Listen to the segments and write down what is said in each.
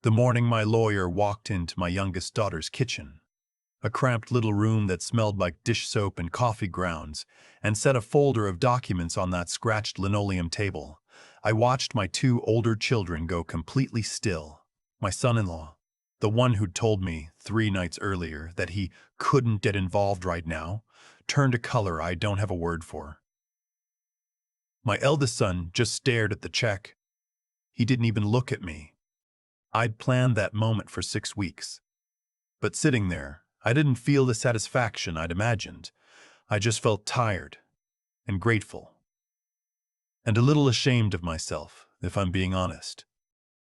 The morning my lawyer walked into my youngest daughter's kitchen, a cramped little room that smelled like dish soap and coffee grounds, and set a folder of documents on that scratched linoleum table, I watched my two older children go completely still. My son-in-law, the one who'd told me 3 nights earlier that he couldn't get involved right now, turned a color I don't have a word for. My eldest son just stared at the check. He didn't even look at me. I'd planned that moment for 6 weeks. But sitting there, I didn't feel the satisfaction I'd imagined. I just felt tired and grateful. And a little ashamed of myself, if I'm being honest.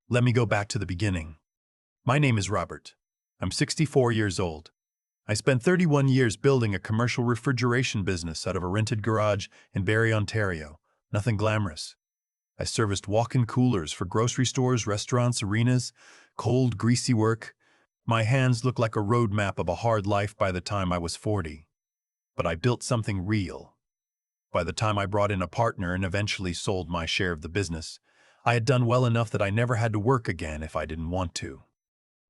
Let me go back to the beginning. My name is Robert. I'm 64 years old. I spent 31 years building a commercial refrigeration business out of a rented garage in Barrie, Ontario. Nothing glamorous. I serviced walk-in coolers for grocery stores, restaurants, arenas, cold, greasy work. My hands looked like a roadmap of a hard life by the time I was 40. But I built something real. By the time I brought in a partner and eventually sold my share of the business, I had done well enough that I never had to work again if I didn't want to.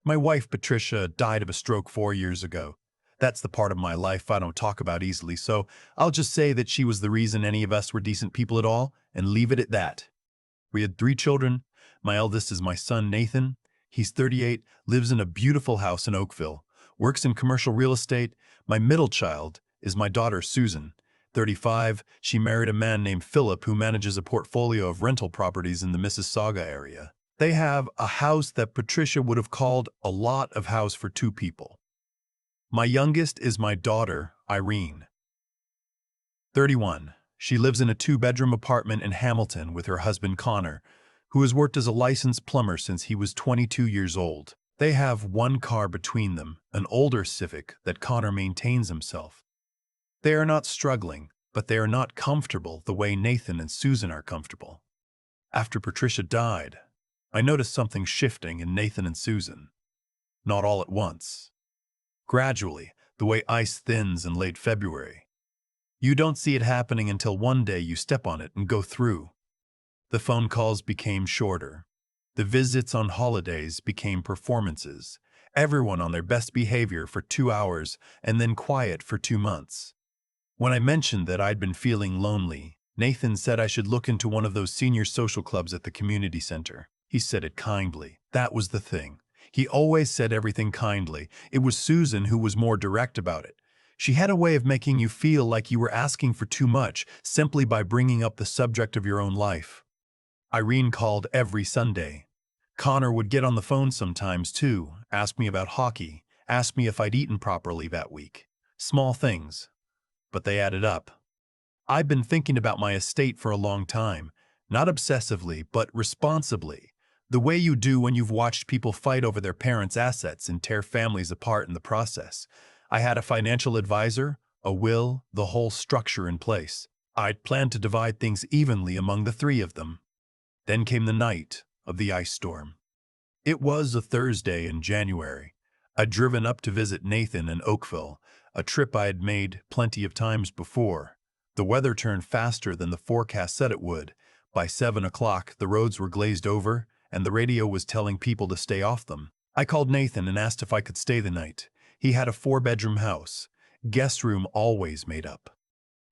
My wife, Patricia, died of a stroke 4 years ago. That's the part of my life I don't talk about easily, so I'll just say that she was the reason any of us were decent people at all, and leave it at that. We had 3 children. My eldest is my son, Nathan. He's 38, lives in a beautiful house in Oakville, works in commercial real estate. My middle child is my daughter, Susan, 35. She married a man named Philip who manages a portfolio of rental properties in the Mississauga area. They have a house that Patricia would have called a lot of house for 2 people. My youngest is my daughter, Irene, 31. She lives in a 2-bedroom apartment in Hamilton with her husband, Connor, who has worked as a licensed plumber since he was 22 years old. They have 1 car between them, an older Civic that Connor maintains himself. They are not struggling, but they are not comfortable the way Nathan and Susan are comfortable. After Patricia died, I noticed something shifting in Nathan and Susan. Not all at once. Gradually, the way ice thins in late February. You don't see it happening until one day you step on it and go through. The phone calls became shorter. The visits on holidays became performances. Everyone on their best behavior for 2 hours and then quiet for 2 months. When I mentioned that I'd been feeling lonely, Nathan said I should look into one of those senior social clubs at the community center. He said it kindly. That was the thing. He always said everything kindly. It was Susan who was more direct about it. She had a way of making you feel like you were asking for too much simply by bringing up the subject of your own life. Irene called every Sunday. Connor would get on the phone sometimes too, ask me about hockey, ask me if I'd eaten properly that week. Small things, but they added up. I've been thinking about my estate for a long time, not obsessively, but responsibly. The way you do when you've watched people fight over their parents' assets and tear families apart in the process. I had a financial advisor, a will, the whole structure in place. I'd planned to divide things evenly among the 3 of them. Then came the night of the ice storm. It was a Thursday in January. I'd driven up to visit Nathan in Oakville, a trip I had made plenty of times before. The weather turned faster than the forecast said it would. By 7 o'clock, the roads were glazed over, and the radio was telling people to stay off them. I called Nathan and asked if I could stay the night. He had a 4-bedroom house. Guest room always made up.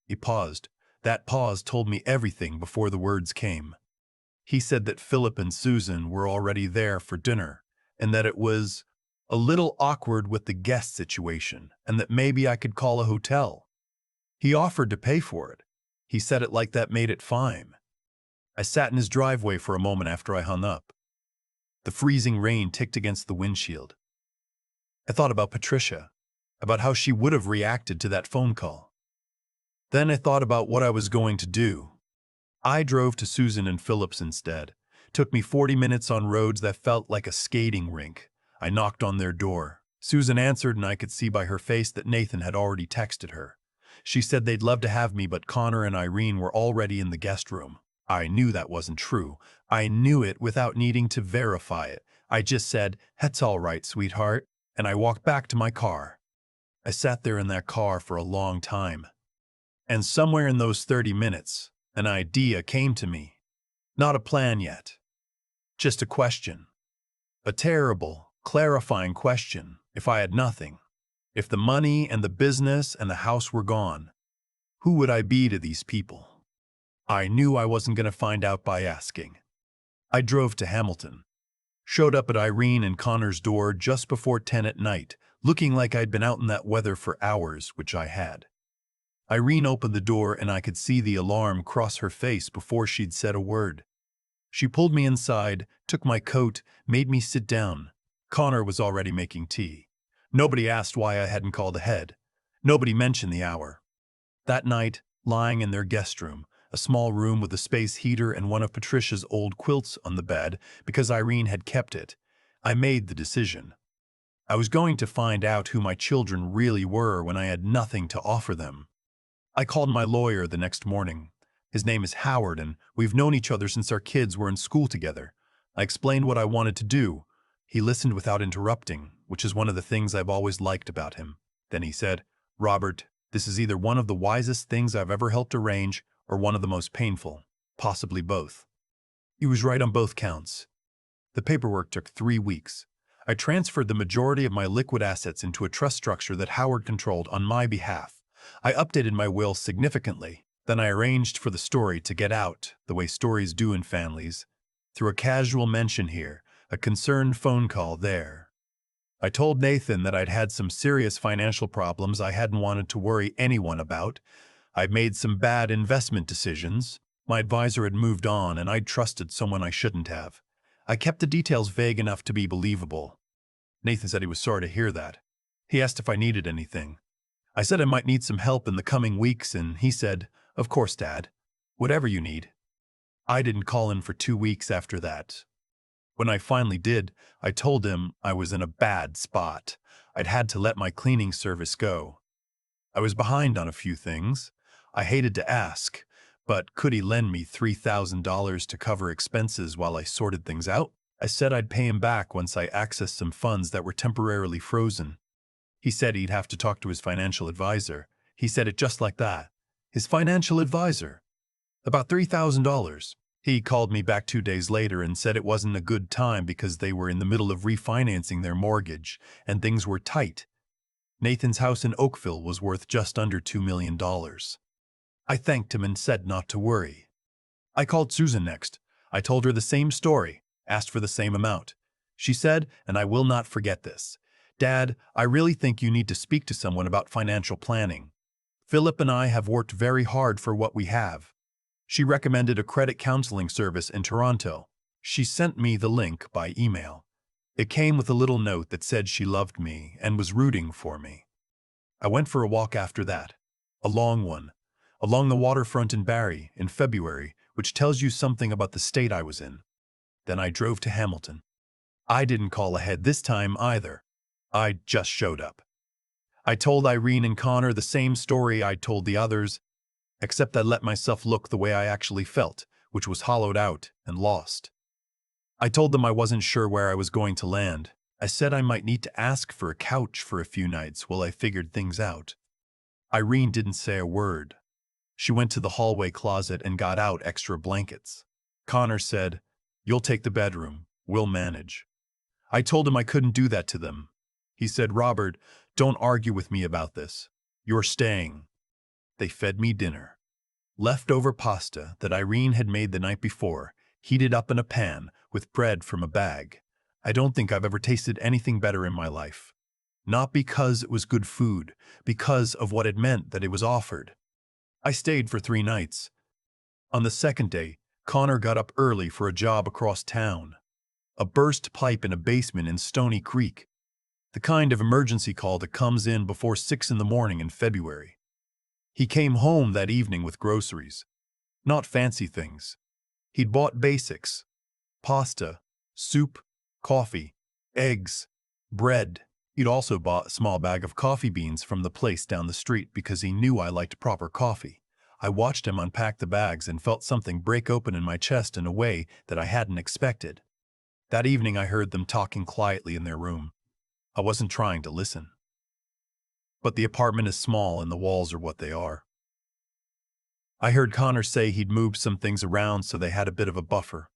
He paused. That pause told me everything before the words came. He said that Philip and Susan were already there for dinner, and that it was a little awkward with the guest situation, and that maybe I could call a hotel. He offered to pay for it. He said it like that made it fine. I sat in his driveway for a moment after I hung up. The freezing rain ticked against the windshield. I thought about Patricia, about how she would have reacted to that phone call. Then I thought about what I was going to do. I drove to Susan and Philip's instead. Took me 40 minutes on roads that felt like a skating rink. I knocked on their door. Susan answered, and I could see by her face that Nathan had already texted her. She said they'd love to have me, but Connor and Irene were already in the guest room. I knew that wasn't true. I knew it without needing to verify it. I just said, "That's all right, sweetheart," and I walked back to my car. I sat there in that car for a long time. And somewhere in those 30 minutes, an idea came to me. Not a plan yet. Just a question. A terrible, clarifying question. If I had nothing, if the money and the business and the house were gone, who would I be to these people? I knew I wasn't going to find out by asking. I drove to Hamilton, showed up at Irene and Connor's door just before 10 at night, looking like I'd been out in that weather for hours, which I had. Irene opened the door and I could see the alarm cross her face before she'd said a word. She pulled me inside, took my coat, made me sit down. Connor was already making tea. Nobody asked why I hadn't called ahead. Nobody mentioned the hour. That night, lying in their guest room, a small room with a space heater and one of Patricia's old quilts on the bed because Irene had kept it, I made the decision. I was going to find out who my children really were when I had nothing to offer them. I called my lawyer the next morning. His name is Howard, and we've known each other since our kids were in school together. I explained what I wanted to do. He listened without interrupting, which is one of the things I've always liked about him. Then he said, "Robert, this is either one of the wisest things I've ever helped arrange or one of the most painful, possibly both." He was right on both counts. The paperwork took 3 weeks. I transferred the majority of my liquid assets into a trust structure that Howard controlled on my behalf. I updated my will significantly. Then I arranged for the story to get out, the way stories do in families, through a casual mention here, a concerned phone call there. I told Nathan that I'd had some serious financial problems I hadn't wanted to worry anyone about. I'd made some bad investment decisions. My advisor had moved on and I'd trusted someone I shouldn't have. I kept the details vague enough to be believable. Nathan said he was sorry to hear that. He asked if I needed anything. I said I might need some help in the coming weeks, and he said, "Of course, Dad. Whatever you need." I didn't call in for 2 weeks after that. When I finally did, I told him I was in a bad spot. I'd had to let my cleaning service go. I was behind on a few things. I hated to ask, but could he lend me $3,000 to cover expenses while I sorted things out? I said I'd pay him back once I accessed some funds that were temporarily frozen. He said he'd have to talk to his financial advisor. He said it just like that. His financial advisor. About $3,000. He called me back 2 days later and said it wasn't a good time because they were in the middle of refinancing their mortgage and things were tight. Nathan's house in Oakville was worth just under $2 million. I thanked him and said not to worry. I called Susan next. I told her the same story, asked for the same amount. She said, and I will not forget this, "Dad, I really think you need to speak to someone about financial planning. Philip and I have worked very hard for what we have." She recommended a credit counseling service in Toronto. She sent me the link by email. It came with a little note that said she loved me and was rooting for me. I went for a walk after that, a long one, along the waterfront in Barrie in February, which tells you something about the state I was in. Then I drove to Hamilton. I didn't call ahead this time either. I just showed up. I told Irene and Connor the same story I told the others, except I let myself look the way I actually felt, which was hollowed out and lost. I told them I wasn't sure where I was going to land. I said I might need to ask for a couch for a few nights while I figured things out. Irene didn't say a word. She went to the hallway closet and got out extra blankets. Connor said, "You'll take the bedroom. We'll manage." I told him I couldn't do that to them. He said, "Robert, don't argue with me about this. You're staying." They fed me dinner. Leftover pasta that Irene had made the night before, heated up in a pan with bread from a bag. I don't think I've ever tasted anything better in my life. Not because it was good food, because of what it meant that it was offered. I stayed for 3 nights. On the second day, Connor got up early for a job across town. A burst pipe in a basement in Stony Creek. The kind of emergency call that comes in before 6 in the morning in February. He came home that evening with groceries. Not fancy things. He'd bought basics. Pasta, soup, coffee, eggs, bread. He'd also bought a small bag of coffee beans from the place down the street because he knew I liked proper coffee. I watched him unpack the bags and felt something break open in my chest in a way that I hadn't expected. That evening I heard them talking quietly in their room. I wasn't trying to listen. But the apartment is small and the walls are what they are. I heard Connor say he'd moved some things around so they had a bit of a buffer.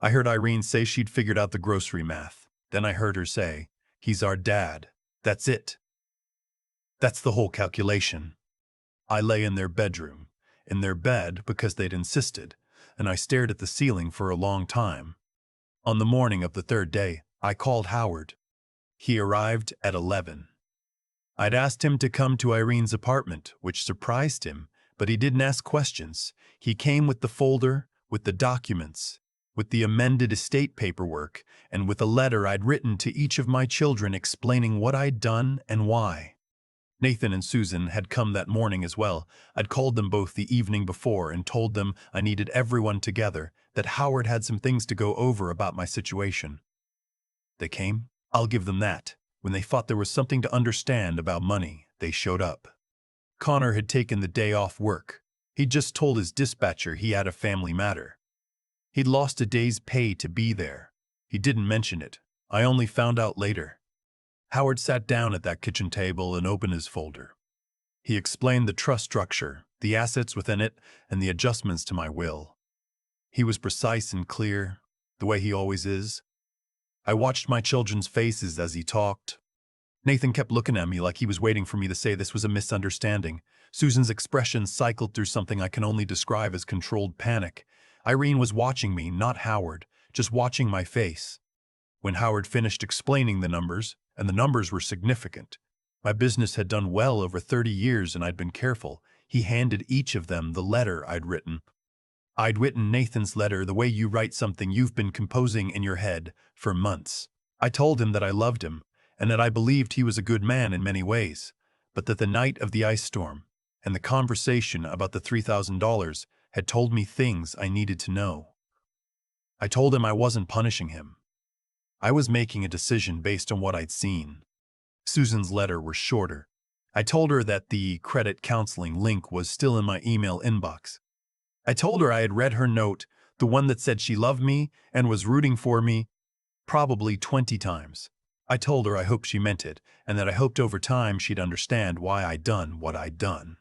I heard Irene say she'd figured out the grocery math. Then I heard her say, "He's our dad. That's it. That's the whole calculation." I lay in their bedroom, in their bed because they'd insisted, and I stared at the ceiling for a long time. On the morning of the third day, I called Howard. He arrived at 11. I'd asked him to come to Irene's apartment, which surprised him, but he didn't ask questions. He came with the folder, with the documents, with the amended estate paperwork, and with a letter I'd written to each of my children explaining what I'd done and why. Nathan and Susan had come that morning as well. I'd called them both the evening before and told them I needed everyone together, that Howard had some things to go over about my situation. They came. I'll give them that. When they thought there was something to understand about money, they showed up. Connor had taken the day off work. He'd just told his dispatcher he had a family matter. He'd lost a day's pay to be there. He didn't mention it. I only found out later. Howard sat down at that kitchen table and opened his folder. He explained the trust structure, the assets within it, and the adjustments to my will. He was precise and clear, the way he always is. I watched my children's faces as he talked. Nathan kept looking at me like he was waiting for me to say this was a misunderstanding. Susan's expression cycled through something I can only describe as controlled panic. Irene was watching me, not Howard, just watching my face. When Howard finished explaining the numbers, and the numbers were significant, my business had done well over 30 years and I'd been careful, he handed each of them the letter I'd written. I'd written Nathan's letter the way you write something you've been composing in your head for months. I told him that I loved him, and that I believed he was a good man in many ways, but that the night of the ice storm and the conversation about the $3,000 had told me things I needed to know. I told him I wasn't punishing him. I was making a decision based on what I'd seen. Susan's letter was shorter. I told her that the credit counseling link was still in my email inbox. I told her I had read her note, the one that said she loved me and was rooting for me, probably 20 times. I told her I hoped she meant it, and that I hoped over time she'd understand why I'd done what I'd done.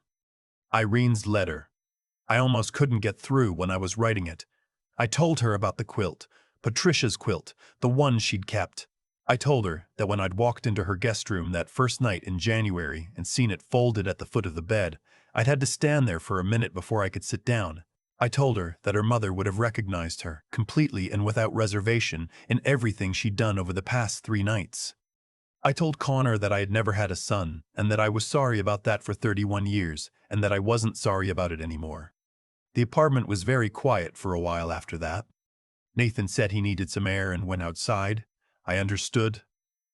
Irene's letter. I almost couldn't get through when I was writing it. I told her about the quilt, Patricia's quilt, the one she'd kept. I told her that when I'd walked into her guest room that first night in January and seen it folded at the foot of the bed, I'd had to stand there for a minute before I could sit down. I told her that her mother would have recognized her, completely and without reservation, in everything she'd done over the past 3 nights. I told Connor that I had never had a son, and that I was sorry about that for 31 years, and that I wasn't sorry about it anymore. The apartment was very quiet for a while after that. Nathan said he needed some air and went outside. I understood.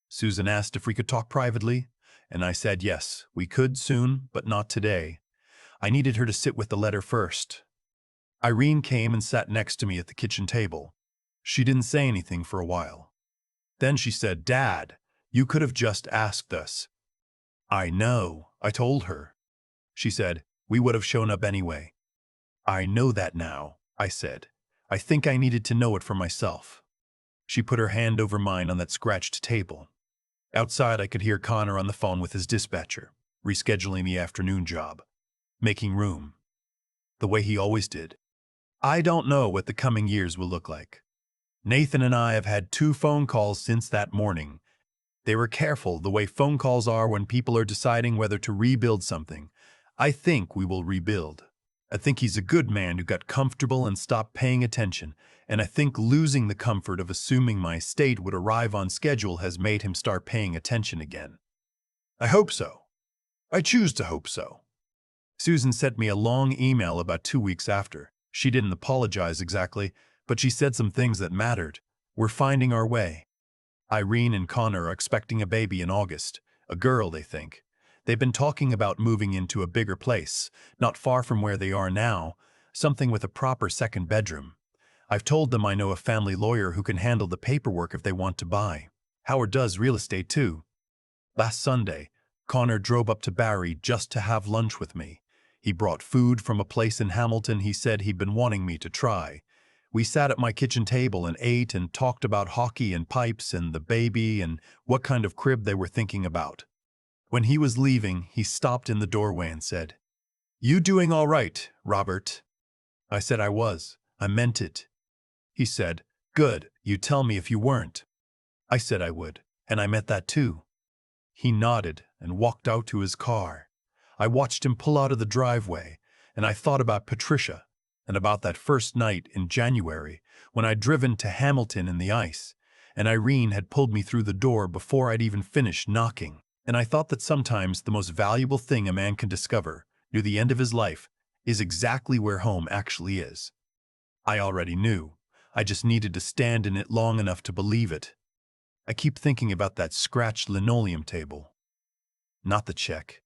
Susan asked if we could talk privately, and I said yes, we could soon, but not today. I needed her to sit with the letter first. Irene came and sat next to me at the kitchen table. She didn't say anything for a while. Then she said, "Dad, you could have just asked us." "I know," I told her. She said, "We would have shown up anyway." "I know that now," I said. "I think I needed to know it for myself." She put her hand over mine on that scratched table. Outside, I could hear Connor on the phone with his dispatcher, rescheduling the afternoon job, making room, the way he always did. I don't know what the coming years will look like. Nathan and I have had 2 phone calls since that morning. They were careful, the way phone calls are when people are deciding whether to rebuild something. I think we will rebuild. I think he's a good man who got comfortable and stopped paying attention, and I think losing the comfort of assuming my estate would arrive on schedule has made him start paying attention again. I hope so. I choose to hope so. Susan sent me a long email about 2 weeks after. She didn't apologize exactly, but she said some things that mattered. We're finding our way. Irene and Connor are expecting a baby in August, a girl, they think. They've been talking about moving into a bigger place, not far from where they are now, something with a proper second bedroom. I've told them I know a family lawyer who can handle the paperwork if they want to buy. Howard does real estate too. Last Sunday, Connor drove up to Barrie just to have lunch with me. He brought food from a place in Hamilton he said he'd been wanting me to try. We sat at my kitchen table and ate and talked about hockey and pipes and the baby and what kind of crib they were thinking about. When he was leaving, he stopped in the doorway and said, "You doing all right, Robert?" I said I was. I meant it. He said, Good, you tell me if you weren't. I said I would, and I meant that too. He nodded and walked out to his car. I watched him pull out of the driveway, and I thought about Patricia, and about that first night in January when I'd driven to Hamilton in the ice, and Irene had pulled me through the door before I'd even finished knocking. And I thought that sometimes the most valuable thing a man can discover, near the end of his life, is exactly where home actually is. I already knew. I just needed to stand in it long enough to believe it. I keep thinking about that scratched linoleum table. Not the check.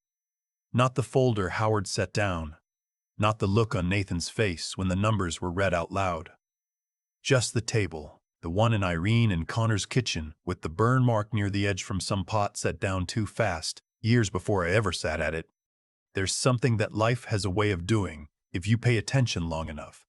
Not the folder Howard set down. Not the look on Nathan's face when the numbers were read out loud. Just the table, the one in Irene and Connor's kitchen, with the burn mark near the edge from some pot set down too fast, years before I ever sat at it. There's something that life has a way of doing, if you pay attention long enough.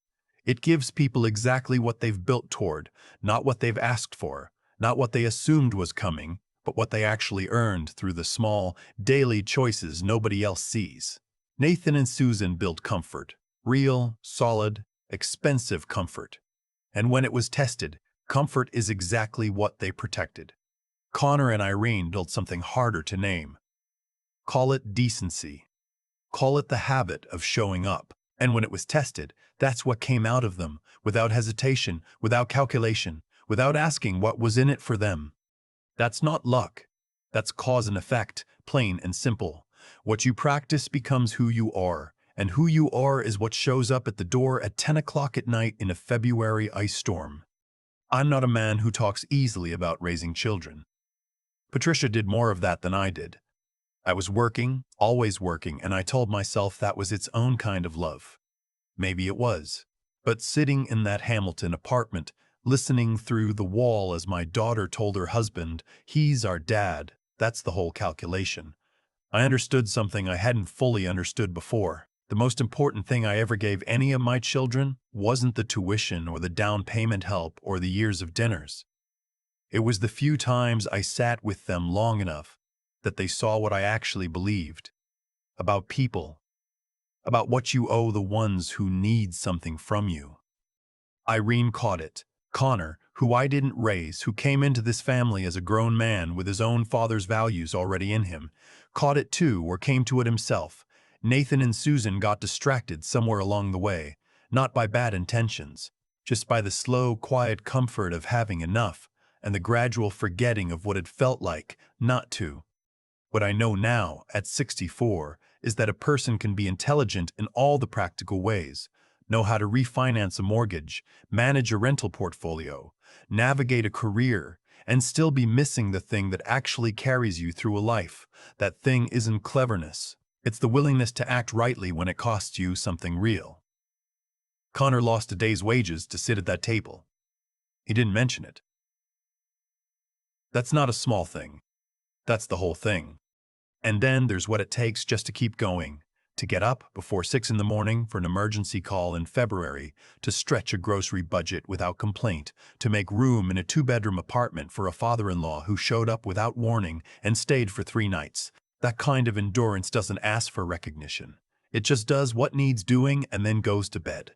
It gives people exactly what they've built toward, not what they've asked for, not what they assumed was coming, but what they actually earned through the small, daily choices nobody else sees. Nathan and Susan built comfort, real, solid, expensive comfort. And when it was tested, comfort is exactly what they protected. Connor and Irene built something harder to name. Call it decency. Call it the habit of showing up. And when it was tested, that's what came out of them, without hesitation, without calculation, without asking what was in it for them. That's not luck. That's cause and effect, plain and simple. What you practice becomes who you are, and who you are is what shows up at the door at 10 o'clock at night in a February ice storm. I'm not a man who talks easily about raising children. Patricia did more of that than I did. I was working, always working, and I told myself that was its own kind of love. Maybe it was. But sitting in that Hamilton apartment, listening through the wall as my daughter told her husband, "He's our dad," that's the whole calculation. I understood something I hadn't fully understood before. The most important thing I ever gave any of my children wasn't the tuition or the down payment help or the years of dinners. It was the few times I sat with them long enough that they saw what I actually believed. About people. About what you owe the ones who need something from you. Irene caught it. Connor, who I didn't raise, who came into this family as a grown man with his own father's values already in him, caught it too or came to it himself. Nathan and Susan got distracted somewhere along the way, not by bad intentions, just by the slow, quiet comfort of having enough and the gradual forgetting of what it felt like not to. What I know now, at 64, is that a person can be intelligent in all the practical ways, know how to refinance a mortgage, manage a rental portfolio, navigate a career, and still be missing the thing that actually carries you through a life. That thing isn't cleverness. It's the willingness to act rightly when it costs you something real. Connor lost a day's wages to sit at that table. He didn't mention it. That's not a small thing. That's the whole thing. And then there's what it takes just to keep going, to get up before 6 in the morning for an emergency call in February, to stretch a grocery budget without complaint, to make room in a 2-bedroom apartment for a father-in-law who showed up without warning and stayed for 3 nights. That kind of endurance doesn't ask for recognition. It just does what needs doing and then goes to bed.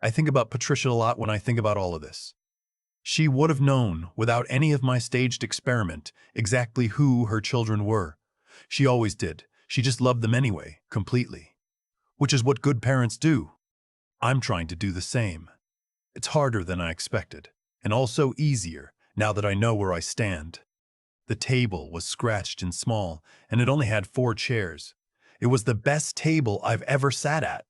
I think about Patricia a lot when I think about all of this. She would have known, without any of my staged experiment, exactly who her children were. She always did. She just loved them anyway, completely. Which is what good parents do. I'm trying to do the same. It's harder than I expected, and also easier, now that I know where I stand. The table was scratched and small, and it only had 4 chairs. It was the best table I've ever sat at.